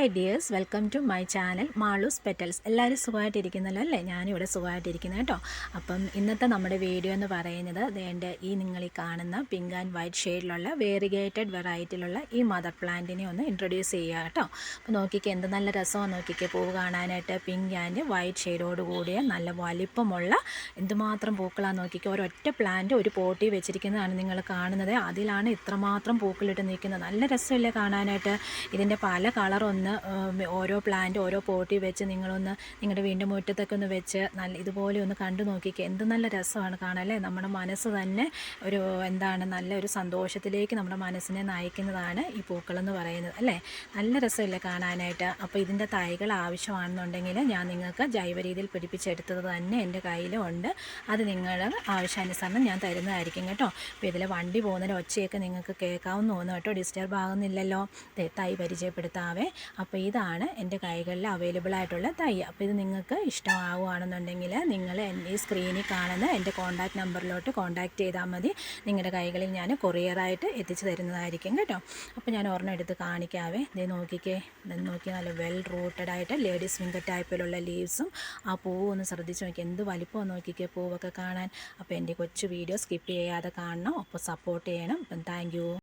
Hi dears, welcome to my channel Malu's petals. എല്ലാവരും സുഖമായിട്ടിരിക്കുന്നല്ലോ അല്ലേ? ഞാനിവിടെ സുഖമായിട്ടിരിക്കുന്നത് കേട്ടോ. അപ്പം ഇന്നത്തെ നമ്മുടെ വീഡിയോ എന്ന് പറയുന്നത് നിങ്ങൾ ഈ കാണുന്ന പിങ്ക് ആൻഡ് വൈറ്റ് ഷെയ്ഡിലുള്ള വേരിഗേറ്റഡ് വെറൈറ്റിയിലുള്ള ഈ മദർ പ്ലാന്റിനെ ഒന്ന് ഇൻട്രൊഡ്യൂസ് ചെയ്യുക കേട്ടോ. അപ്പോൾ നോക്കിക്കേ, എന്ത് നല്ല രസമാണ് നോക്കിക്കേ പൂവ് കാണാനായിട്ട്. പിങ്ക് ആൻഡ് വൈറ്റ് ഷെയ്ഡോട് കൂടിയ നല്ല വലിപ്പമുള്ള എന്തുമാത്രം പൂക്കളാണ് നോക്കിക്കേ. ഒരൊറ്റ പ്ലാന്റ് ഒരു പോട്ടി വെച്ചിരിക്കുന്നതാണ് നിങ്ങൾ കാണുന്നത്. അതിലാണ് ഇത്രമാത്രം പൂക്കളിട്ട് നിൽക്കുന്നത്. നല്ല രസമില്ലേ കാണാനായിട്ട്. ഇതിൻ്റെ പല കളർ ഓരോ പ്ലാന്റ് ഓരോ പോട്ടി വെച്ച് നിങ്ങളൊന്ന് നിങ്ങളുടെ വീടിൻ്റെ മുറ്റത്തൊക്കെ ഒന്ന് വെച്ച് ഇതുപോലെ ഒന്ന് കണ്ടു നോക്കിക്കുക. എന്ത് നല്ല രസമാണ് കാണാൻ അല്ലേ. നമ്മുടെ മനസ്സ് തന്നെ നല്ലൊരു സന്തോഷത്തിലേക്ക് നമ്മുടെ മനസ്സിനെ നയിക്കുന്നതാണ് ഈ പൂക്കളെന്ന് പറയുന്നത് അല്ലേ. നല്ല രസമില്ലേ കാണാനായിട്ട്. അപ്പോൾ ഇതിൻ്റെ തൈകൾ ആവശ്യമാണെന്നുണ്ടെങ്കിൽ ഞാൻ നിങ്ങൾക്ക് ജൈവ രീതിയിൽ പിടിപ്പിച്ചെടുത്തത് തന്നെ എൻ്റെ കയ്യിലും ഉണ്ട്. അത് നിങ്ങളുടെ ആവശ്യാനുസരണം ഞാൻ തരുന്നതായിരിക്കും കേട്ടോ. അപ്പോൾ ഇതിൽ വണ്ടി പോകുന്നതിൻ്റെ ഒച്ചയൊക്കെ നിങ്ങൾക്ക് കേൾക്കാവുന്ന തോന്നുന്നു കേട്ടോ. ഡിസ്റ്റർബ് ആകുന്നില്ലല്ലോ. തൈ പരിചയപ്പെടുത്താവേ. അപ്പോൾ ഇതാണ് എൻ്റെ കൈകളിൽ അവൈലബിൾ ആയിട്ടുള്ള തൈ. അപ്പോൾ ഇത് നിങ്ങൾക്ക് ഇഷ്ടമാവുകയാണെന്നുണ്ടെങ്കിൽ നിങ്ങൾ ഈ സ്ക്രീനിൽ കാണുന്ന എൻ്റെ കോൺടാക്റ്റ് നമ്പറിലോട്ട് കോൺടാക്റ്റ് ചെയ്താൽ മതി. നിങ്ങളുടെ കൈകളിൽ ഞാൻ കൊറിയറായിട്ട് എത്തിച്ചു തരുന്നതായിരിക്കും കേട്ടോ. അപ്പോൾ ഞാൻ ഒരെണ്ണം എടുത്ത് കാണിക്കാവേ. ഇത് നോക്കിക്കേ, നല്ല വെൽ റൂട്ടഡ് ആയിട്ട് ലേഡീസ് ഫിംഗർ ടൈപ്പിലുള്ള ലീവ്സും ആ പൂവ് ഒന്ന് ശ്രദ്ധിച്ച് നോക്കി. എന്ത് വലിപ്പം നോക്കിക്കേ പൂവൊക്കെ കാണാൻ. അപ്പോൾ എൻ്റെ കൊച്ചു വീഡിയോ സ്കിപ്പ് ചെയ്യാതെ കാണണം. അപ്പോൾ സപ്പോർട്ട് ചെയ്യണം. അപ്പം താങ്ക് യു.